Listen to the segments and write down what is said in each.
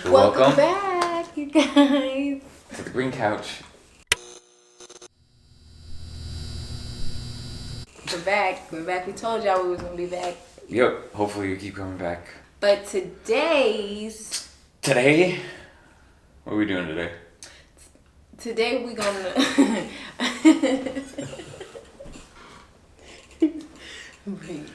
Welcome back, you guys. To the green couch. We're back. We told y'all we was gonna be back. Yep. Hopefully you keep coming back. But Today? What are we doing today? Today we gonna Wait.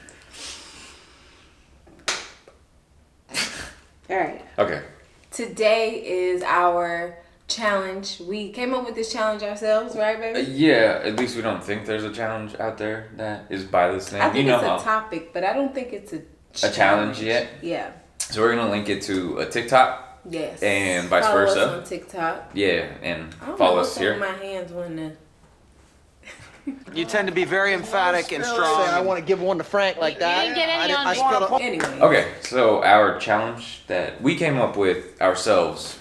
Alright. Okay. Today is our challenge. We came up with this challenge ourselves, right, baby? Yeah, at least we don't think there's a challenge out there that is by this name. I think it's a topic, but I don't think it's a challenge yet? Yeah. So we're going to link it to a TikTok. Yes. And vice follow versa. Us on TikTok. Yeah, and follow us here. My hands when the... You tend to be very emphatic and strong. I want to give one to Frank like that. You didn't get any on me. Anyway. Okay, so our challenge that we came up with ourselves.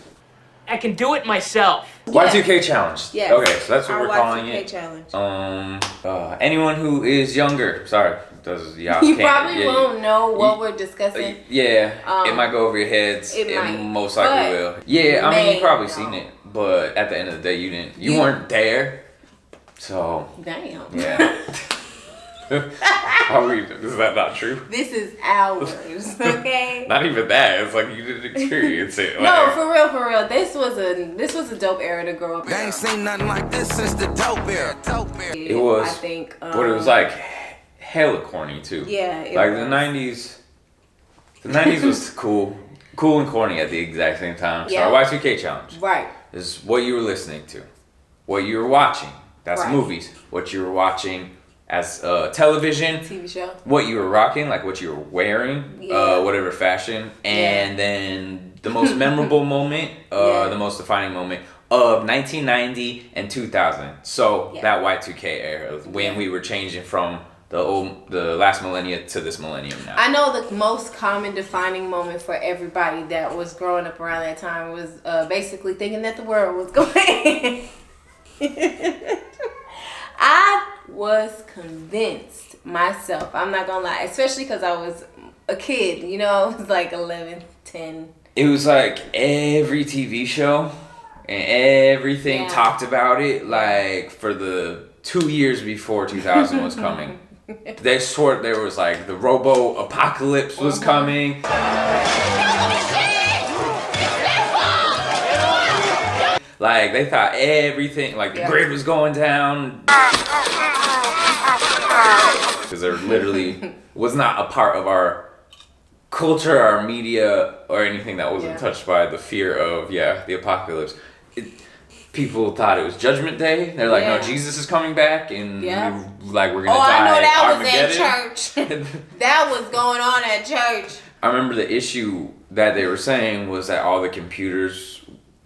I can do it myself. Y2K challenge. Yes. Okay, so that's what our we're calling Y2K it. challenge. Anyone who is younger. Sorry, you probably won't know what we're discussing. Yeah, it might go over your heads. It might, most likely will. Yeah, I mean, you probably know. seen it, but at the end of the day, you didn't. You weren't there. So. Damn. Yeah. Is that not true? This is ours, okay? Not even that. It's like you didn't experience it. Like, No, for real. This was a dope era to grow up in. They ain't seen nothing like this since the dope era. It was. I think. But it was like hella corny too. Yeah. Like the 90s. The 90s was cool and corny at the exact same time. So Yeah. our Y2K challenge. Right. Is what you were listening to, what you were watching. That's Right. movies. What you were watching as television. TV show. What you were rocking, like what you were wearing, Yeah. whatever fashion, and then the most memorable moment, the most defining moment of 1990 and 2000. So that Y2K era, when we were changing from the last millennia to this millennium now. I know the most common defining moment for everybody that was growing up around that time was basically thinking that the world was going. I was convinced myself. I'm not gonna lie, especially because I was a kid. You know, I was like 11, 10. It was like every TV show and everything talked about it. Like for the 2 years before 2000 was coming. They swore there was like the robo apocalypse was coming. Like they thought everything, like the grid was going down. Because there literally was not a part of our culture, our media, or anything that wasn't touched by the fear of the apocalypse. People thought it was Judgment Day. They're like, no, Jesus is coming back, and we're gonna die. I know that Armageddon. was at church. That was going on at church. I remember the issue that they were saying was that all the computers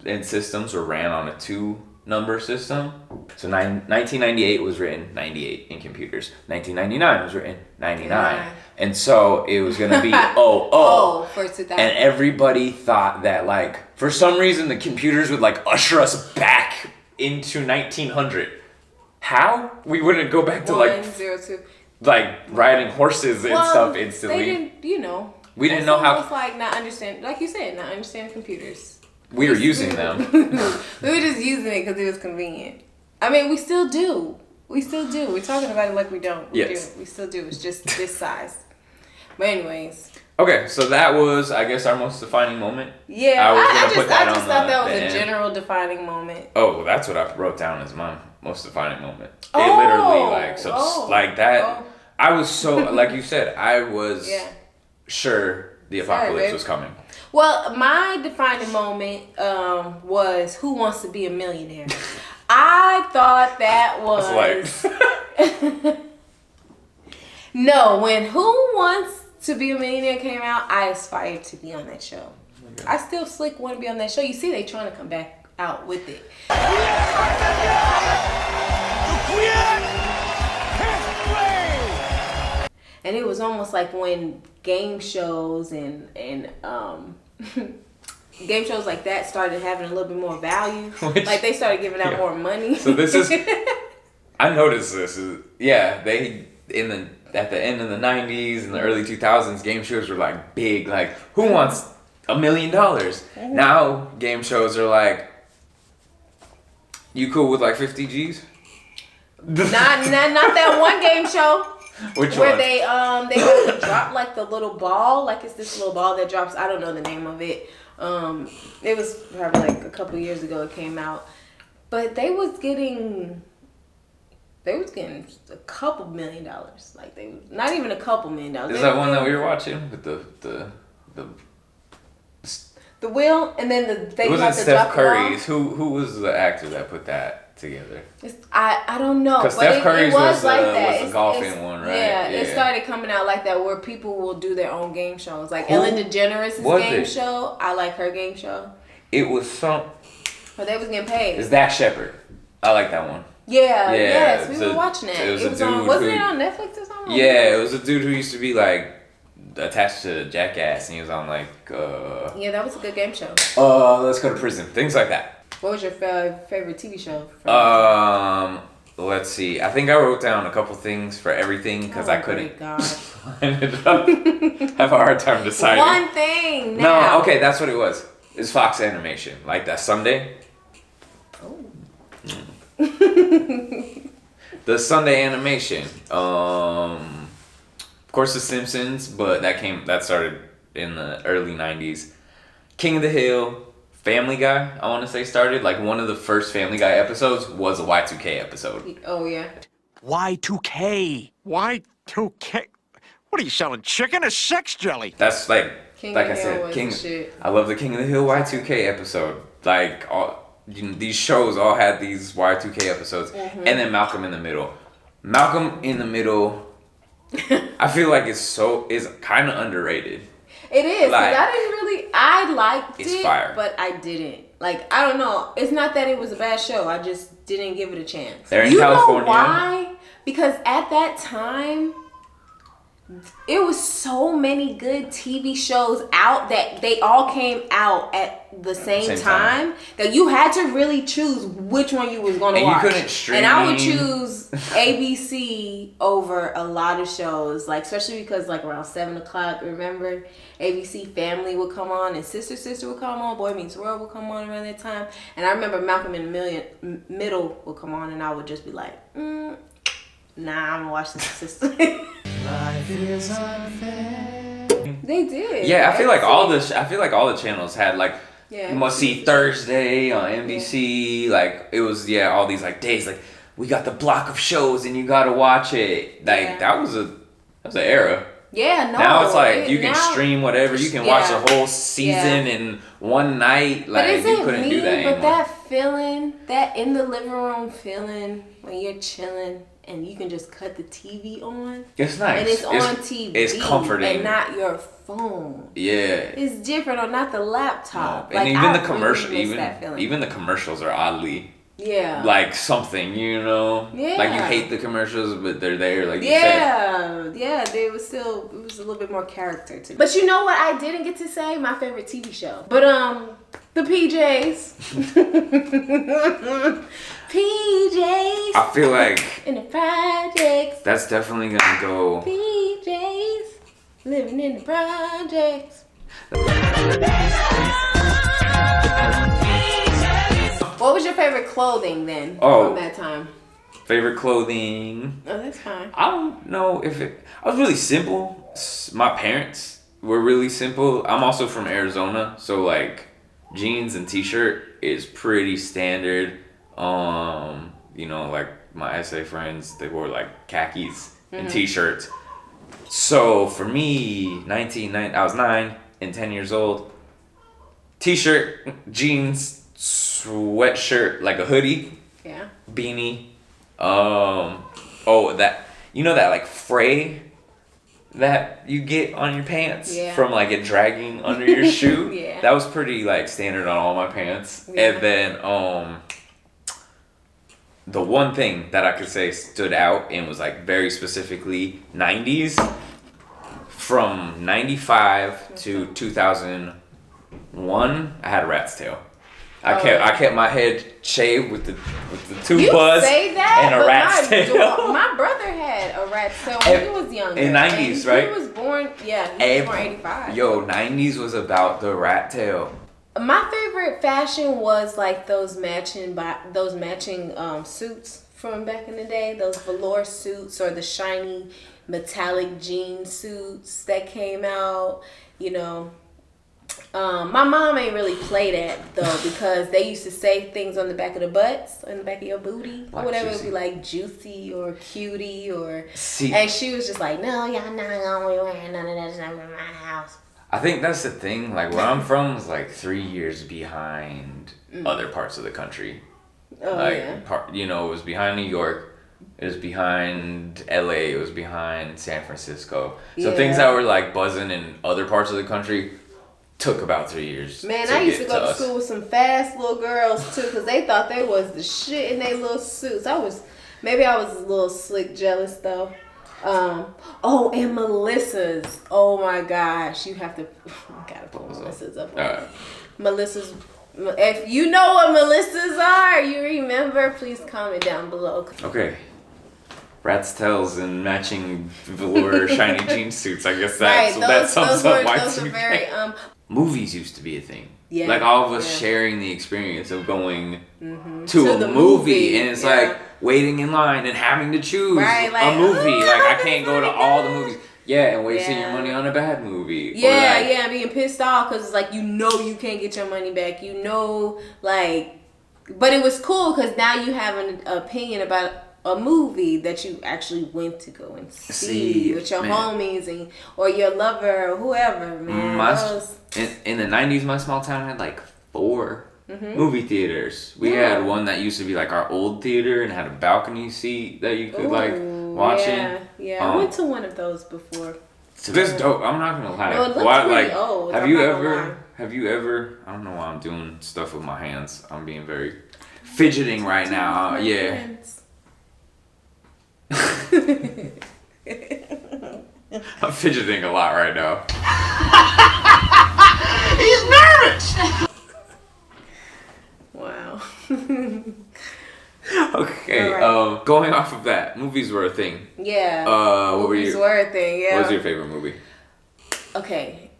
and systems were ran on a 2-number system. So 1998 was written 98 in computers. 1999 was written 99. And so it was going to be for 2000. And everybody thought that, like, for some reason the computers would, like, usher us back into 1900. How? We wouldn't go back to, 102. like riding horses and stuff instantly. They didn't, we didn't know how. It's like not understand, like you said, not understanding computers. We were using them. We were just using it because it was convenient. I mean, we still do. We're talking about it like we don't. We do. We still do. It's just this size. But anyways. Okay, so that was, I guess, our most defining moment. Yeah, I just thought that was a general defining moment. Oh, that's what I wrote down as my most defining moment. It literally, like that. I was so, like you said, I was sure the apocalypse was coming. Well, my defining moment was Who Wants to Be a Millionaire? I thought that was... No, when Who Wants to Be a Millionaire came out, I aspired to be on that show. I still slick want to be on that show. You see, they trying to come back out with it. And it was almost like when game shows and game shows like that started having a little bit more value. Like they started giving out more money. So this is, I noticed this. They at the end of the 90s and the early 2000s, game shows were like big. Like who wants $1 million. Now game shows are like, you cool with like 50 G's? Not that one game show. Which where one? they have to drop like the little ball, like it's this little ball that drops. I don't know the name of it. It was probably like a couple years ago it came out, but they was getting a couple $1 million. Like they was not even a couple $1 million. Is that one that we were watching with the wheel, and then they it wasn't have to Steph drop Curry's. Who was the actor that put that together? I don't know. Because Steph Curry's was the golfing one, right? Yeah, it started coming out like that where people will do their own game shows. Like Ellen DeGeneres' game show. I like her game show. It was But they was getting paid. It's Dak Shepard. I like that one. Yeah, yes, we were watching it. It was a dude wasn't it on Netflix or something? Yeah, it was a dude who used to be like attached to Jackass, and he was on like yeah, that was a good game show. Let's go to prison, things like that. What was your favorite TV show? Let's see. I think I wrote down a couple things for everything because I couldn't. God. I ended up have a hard time deciding. One thing. Now. No, okay, that's what it was. It's Fox Animation, like that Sunday. Oh. The Sunday Animation. Of course, The Simpsons, but that started in the early 90s. King of the Hill, Family Guy, I want to say started. Like one of the first Family Guy episodes was a Y2K episode. Oh, yeah. Y2K. Y2K? What are you selling, chicken or sex jelly? That's like, King like of I the said, Hill King. was shit. I love the King of the Hill Y2K episode. Like, these shows all had these Y2K episodes. And then Malcolm in the Middle. Malcolm in the Middle, I feel like is kind of underrated. It is. Like, I liked it, fire. but I didn't. Like, I don't know. It's not that it was a bad show. I just didn't give it a chance. They're in California. Know why? Because at that time, it was so many good TV shows out that they all came out at the same time that you had to really choose which one you was going to watch. And you couldn't stream. And I would choose ABC over a lot of shows, like especially because like around 7 o'clock, remember, ABC Family would come on and Sister would come on, Boy Meets World would come on around that time. And I remember Malcolm in the Middle would come on and I would just be like, nah, I'm gonna watch this Sister. Life is unfair. They did. Yeah, I feel like all the channels had like Yeah. You must see Thursday on NBC. Yeah. Like it was all these like days like we got the block of shows and you gotta watch it. Like that was an era. Yeah, no. Now it's like you can stream whatever. You can watch the whole season in one night. Like you couldn't do that anymore. But that feeling, that in the living room feeling when you're chilling and you can just cut the TV on. It's nice. And it's on TV. It's comforting. And not your phone. Yeah. It's different, or not the laptop. No. And like, even the commercial, really even the commercials are oddly. Yeah. Like something, you know? Yeah. Like you hate the commercials, but they're there, like you said. Yeah, it was a little bit more character to it. But you know what I didn't get to say? My favorite TV show. But, the PJs. PJs. I feel like. In the projects. That's definitely gonna go. PJs. Living in the projects. What was your favorite clothing then from that time? Favorite clothing? Oh, that's fine. I don't know if it... I was really simple. My parents were really simple. I'm also from Arizona, so like jeans and t-shirt is pretty standard. You know, like my SA friends, they wore like khakis and t-shirts. So for me, I was 9 and 10 years old. T-shirt, jeans, sweatshirt, like a hoodie, beanie. That you know that like fray that you get on your pants from like it dragging under your shoe. That was pretty like standard on all my pants. And then the one thing that I could say stood out and was like very specifically 90s, from 95 to 2001, I had a rat's tail. I kept my head shaved with the two buzz and a rat's tail. My brother had a rat's tail when he was younger. In 90s, right? He was born born. Yeah, he was born 85. Yo, 90s was about the rat tail. My favorite fashion was like those matching suits from back in the day. Those velour suits or the shiny metallic jean suits that came out. You know, my mom ain't really play that though because they used to say things on the back of the butts, on the back of your booty, or whatever. It would be like juicy or cutie or. And she was just like, no, y'all not gonna be wearing none of that stuff in my house. I think that's the thing. Like where I'm from is like 3 years behind other parts of the country. Oh, like yeah. it was behind New York, it was behind LA, it was behind San Francisco. So things that were like buzzing in other parts of the country took about 3 years. Man, I used to go to school with some fast little girls too, because they thought they was the shit in their little suits. Maybe I was a little slick jealous though. And Melissa's. Oh my gosh, you have to. Gotta put Melissa's up. Melissa's. If you know what Melissa's are, you remember, please comment down below. Okay. Rat's tails and matching velour shiny jean suits. I guess that sums up Y2K. Those are very Movies used to be a thing. Yeah. Like all of us sharing the experience of going to a movie, and it's like waiting in line and having to choose a movie. Like I can't go to all the movies. Yeah, and wasting your money on a bad movie. Yeah, being pissed off because it's like you can't get your money back. But it was cool because now you have an opinion about a movie that you actually went to go and see with your homies or your lover or whoever, man. In the 90s, my small town had like 4 movie theaters. We had one that used to be like our old theater and had a balcony seat that you could watch in. Yeah, I went to one of those before. So this is dope. I'm not gonna lie. No, it looks pretty old. Have you ever? I don't know why I'm doing stuff with my hands. I'm being very fidgeting right now. Yeah. I'm fidgeting a lot right now. He's nervous! Wow. Okay, right. Going off of that, movies were a thing. Yeah. Movies were a thing, yeah. What was your favorite movie? Okay.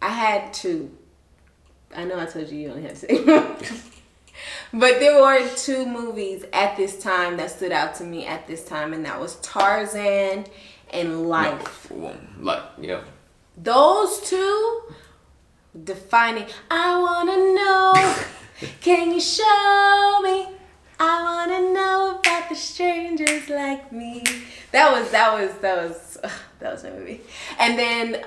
I had 2. I know I told you only had 6. But there were 2 movies at this time that stood out to me at this time, and that was Tarzan and Life. Yeah. Those 2 defining. I wanna know. Can you show me? I wanna know about the strangers like me. That was my movie. And then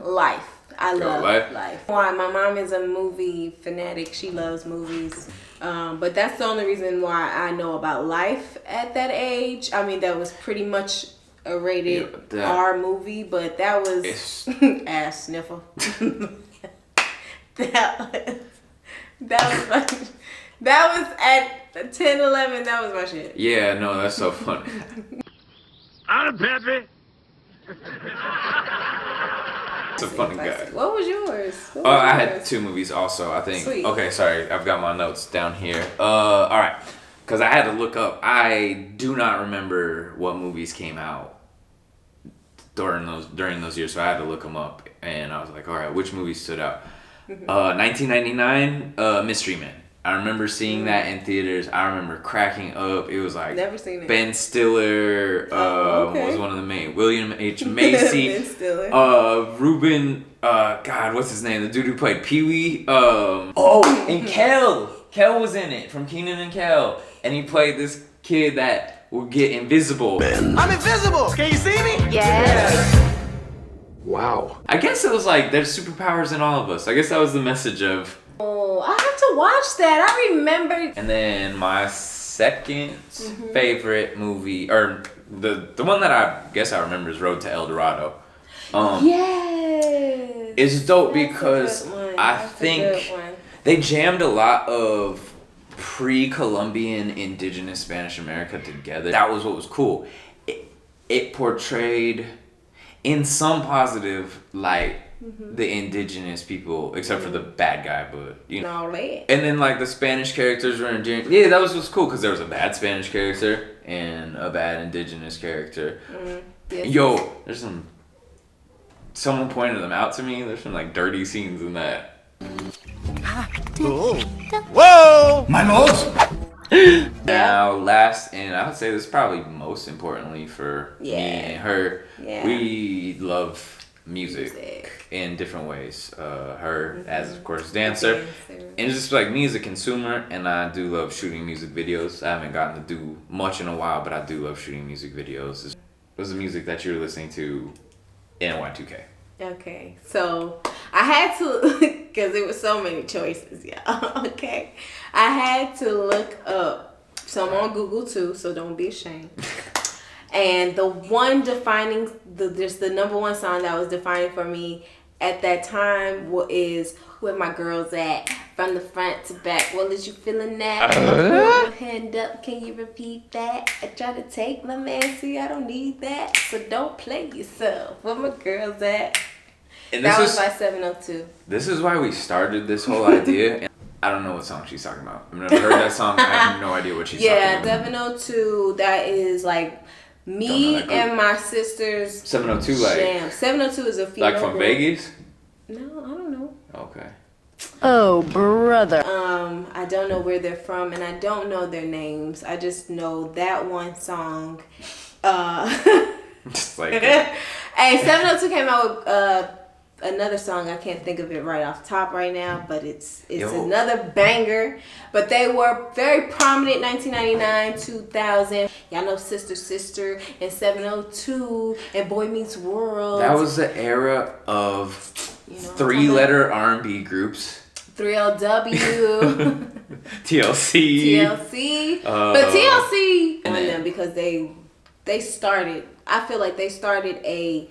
Life. I love Life. Why? My mom is a movie fanatic. She loves movies. But that's the only reason why I know about Life at that age. I mean, that was pretty much a rated R movie, but that was ass sniffer. That was at 10, 11, that was my shit. Yeah, no, that's so funny. I'm Pepe. It's a funny guy. What was yours? I had 2 movies also, I think. Sweet. Okay, sorry. I've got my notes down here. All right. Because I had to look up. I do not remember what movies came out during those years, so I had to look them up. And I was like, all right, which movie stood out? 1999, Mystery Men. I remember seeing that in theaters. I remember cracking up. It was like never seen it. Ben Stiller was one of the main. William H. Macy. Ben Stiller. Ruben. God, what's his name? The dude who played Pee Wee. And Kel. Kel was in it from Kenan and Kel, and he played this kid that would get invisible. I'm invisible. Can you see me? Yes. Wow. I guess it was like there's superpowers in all of us. I guess that was the message of. Oh, I have to watch that. I remember. And then my second favorite movie, or the one that I guess I remember is Road to El Dorado. Yes. It's dope because I think they jammed a lot of pre-Columbian indigenous Spanish America together. That was what was cool. It portrayed in some positive light the indigenous people, except for the bad guy, but you know. And then like the Spanish characters were endearing. Yeah, that was what's cool because there was a bad Spanish character and a bad indigenous character. Yes. Yo, there's some someone pointed them out to me. There's some like dirty scenes in that. Whoa! My lord! Now, last, and I would say this probably most importantly for me and her, we love music in different ways. Her as, of course, dancer, and just like me as a consumer, and I do love shooting music videos. I haven't gotten to do much in a while, but I do love shooting music videos. What was the music that you were listening to in Y2K? Okay, so I had to, because there were so many choices, yeah. Okay, I had to look up some on Google too, so don't be ashamed. And the one defining, just the number one song that was defining for me at that time is "Where My Girls At," from the front to back. Well, is you feeling that? Put your hand up, can you repeat that? I try to take my man, see I don't need that, so don't play yourself. Where my girls at? And that was by 702. This is why we started this whole idea. And I don't know what song she's talking about. I've never heard that song. I have no idea what she's talking about. Yeah, 702, that is like me and my sister's 702 like jam. 702 is a female like from group. Vegas? No, I don't know. Okay. Oh, brother. I don't know where they're from and I don't know their names. I just know that one song. Just like Hey, 702 came out with another song. I can't think of it right off the top right now, but it's another banger. But they were very prominent 1999, 2000. Y'all know Sister and 702 and Boy Meets World. that was the era of three-letter R&B groups. 3LW, TLC. but TLC on them because they started. I feel like they started a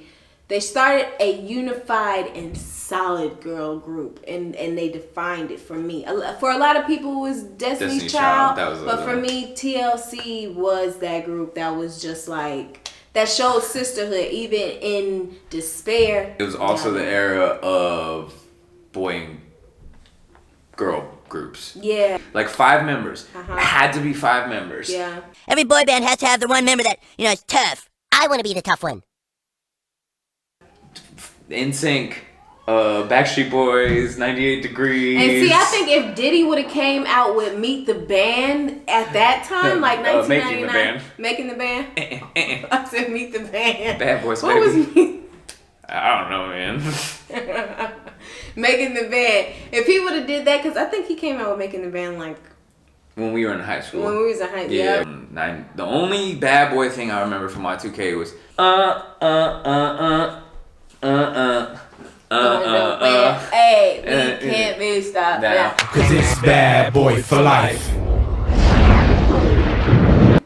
unified and solid girl group, and they defined it for me. For a lot of people, it was Destiny's Child, but for me, TLC was that group that was just like that showed sisterhood even in despair. It was also the era of boy and girl groups. Yeah. Like 5 members. It had to be 5 members. Yeah. Every boy band has to have the one member that, is tough. I want to be the tough one. NSYNC, Backstreet Boys, 98 Degrees. And see, I think if Diddy would have came out with Meet the Band at that time, like 1999, Making the Band. I said Meet the Band. Bad Boys, what baby. Was me? I don't know, man. Making the Band. If he would have did that, because I think he came out with Making the Band like when we were in high school. When we was in high school. Yeah. The only bad boy thing I remember from Y2K was Hey, we can't be stopped now. Cause it's bad boy for life.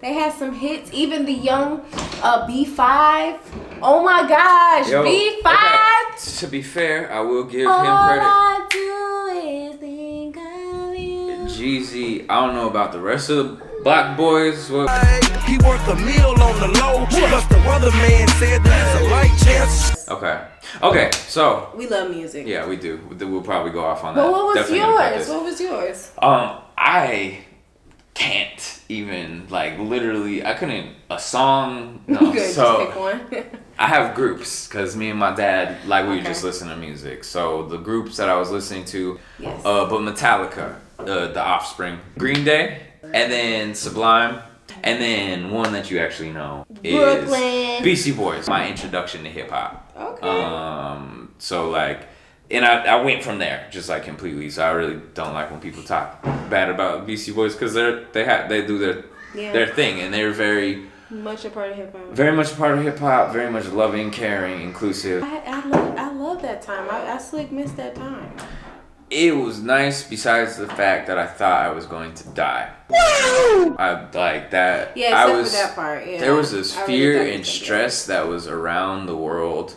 They had some hits, even the young B5. Oh my gosh, B5. Okay. To be fair, I will give him All credit. I do is think of you. Jeezy, I don't know about the rest of the black boys. He worked a meal on the low, plus the weatherman said there's a light chance. Okay, so we love music. Yeah, we do. We'll probably go off on that. But what was Definitely yours? What was yours? I can't even literally. I couldn't a song. No, Good, so just pick one. I have groups because me and my dad we just listen to music. So the groups that I was listening to, but Metallica, The Offspring, Green Day, and then Sublime. And then one that you actually know is Brooklyn. Beastie Boys. My introduction to hip hop. Okay. So and I went from there just completely. So I really don't like when people talk bad about Beastie Boys because they do their thing and they're very much a part of hip hop. Very much a part of hip hop. Very much loving, caring, inclusive. I love that time. I slick missed that time. It was nice besides the fact that I thought I was going to die. I like that. Yeah, except for that part. Yeah. There was this fear and stress that was around the world.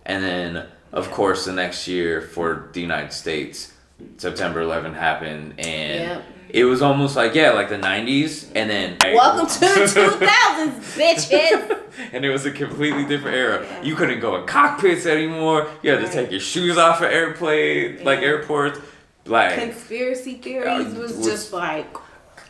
And then, of course, the next year for the United States, September 11 happened. And it was almost like the 90s. And then... Welcome to the 2000s, bitches! And it was a completely different era. Yeah. You couldn't go in cockpits anymore. You had to take your shoes off at airports. Conspiracy theories was just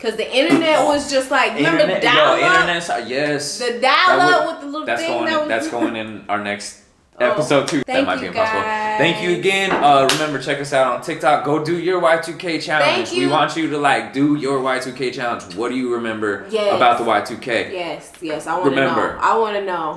Because the internet was just like, remember the dial-up? Yes. The dial-up with the little thing that's going in our next episode 2. That might be impossible. Guys. Thank you again. Remember, check us out on TikTok. Go do your Y2K challenge. We want you to do your Y2K challenge. What do you remember about the Y2K? Yes. I want to know. I want to know.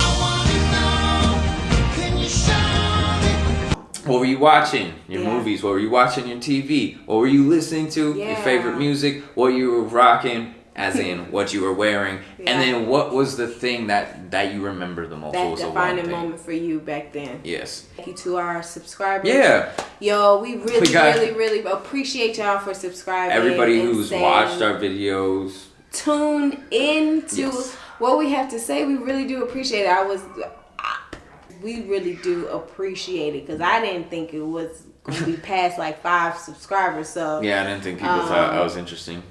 What were you watching? Your movies. What were you watching? Your TV. What were you listening to? Your favorite music. What you were rocking. As in what you were wearing, and then what was the thing that you remember the most? That defining moment for you back then. Yes. Thank you to our subscribers. Yeah. Yo, we really appreciate y'all for subscribing. Everybody who's watched our videos. Tune into what we have to say. We really do appreciate it. We really do appreciate it because I didn't think it was going to be past 5 subscribers. So yeah, I didn't think people thought I was interesting.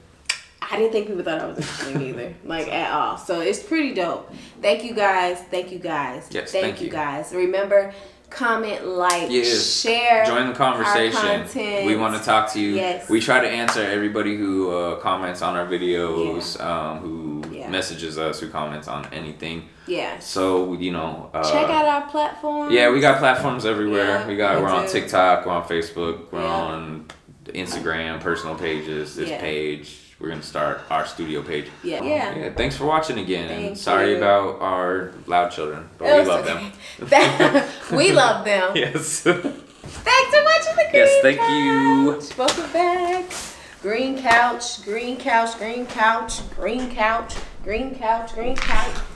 I didn't think people thought I was interesting either, at all. So it's pretty dope. Thank you guys. Yes, thank you guys. Remember, comment, share. Join the conversation. We want to talk to you. Yes. We try to answer everybody who comments on our videos, who messages us, who comments on anything. Yeah. So, check out our platforms. Yeah, we got platforms everywhere. Yeah, we're on TikTok, we're on Facebook, we're on Instagram, personal pages, this page. We're going to start our studio page. Yeah. Thanks for watching again. And sorry about our loud children, but we love them. We love them. Yes. Thanks for watching the Green Yes, thank Couch. you. Welcome back. Green couch, green couch, green couch, green couch, green couch, green couch.